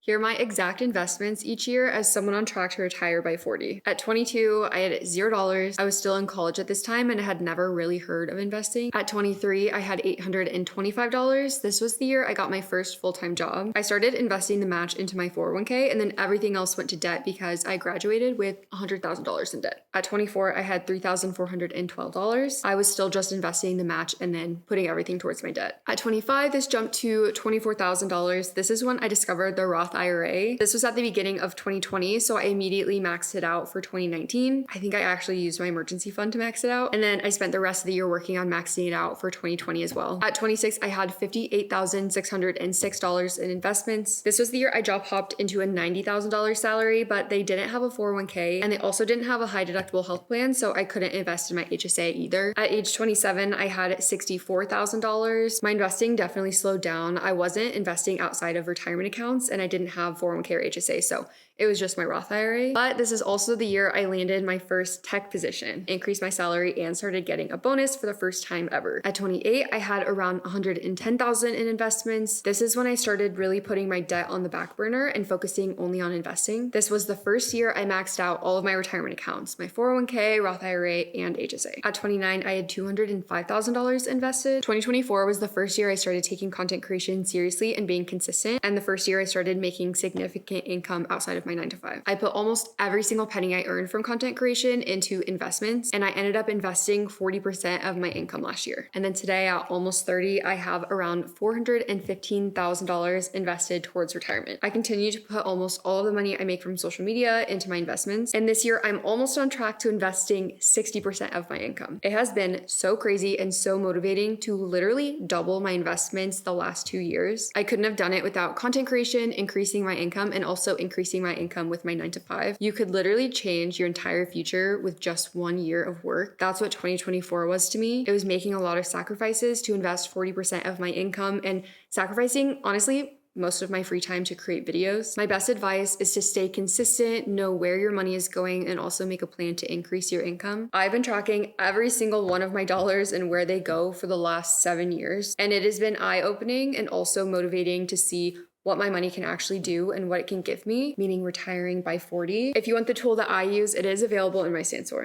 Here are my exact investments each year as someone on track to retire by 40. At 22, I had $0. I was still in college at this time and had never really heard of investing. At 23, I had $825. This was the year I got my first full-time job. I started investing the match into my 401k, and then everything else went to debt because I graduated with $100,000 in debt. At 24, I had $3,412. I was still just investing the match and then putting everything towards my debt. At 25, this jumped to $24,000. This is when I discovered the Roth IRA. This was at the beginning of 2020, so I immediately maxed it out for 2019. I think I actually used my emergency fund to max it out, and then I spent the rest of the year working on maxing it out for 2020 as well. At 26, I had $58,606 in investments. This was the year I job hopped into a $90,000 salary, but they didn't have a 401k, and they also didn't have a high deductible health plan, so I couldn't invest in my HSA either. At age 27, I had $64,000. My investing definitely slowed down. I wasn't investing outside of retirement accounts, and I didn't have 401k or HSA, so it was just my Roth IRA. But this is also the year I landed my first tech position, increased my salary, and started getting a bonus for the first time ever. At 28, I had around $110,000 in investments. This is when I started really putting my debt on the back burner and focusing only on investing. This was the first year I maxed out all of my retirement accounts, my 401k, Roth IRA, and HSA. At 29, I had $205,000 invested. 2024 was the first year I started taking content creation seriously and being consistent, and the first year I started making significant income outside of my 9-to-5. I put almost every single penny I earned from content creation into investments, and I ended up investing 40% of my income last year. And then today at almost 30, I have around $415,000 invested towards retirement. I continue to put almost all of the money I make from social media into my investments, and this year I'm almost on track to investing 60% of my income. It has been so crazy and so motivating to literally double my investments the last 2 years. I couldn't have done it without content creation, increasing my income, and also increasing my income with my 9-to-5. You could literally change your entire future with just 1 year of work. That's what 2024 was to me. It was making a lot of sacrifices to invest 40% of my income and sacrificing, honestly, most of my free time to create videos. My best advice is to stay consistent, know where your money is going, and also make a plan to increase your income. I've been tracking every single one of my dollars and where they go for the last 7 years, and it has been eye-opening and also motivating to see what my money can actually do and what it can give me, meaning retiring by 40. If you want the tool that I use, it is available in my Sansor.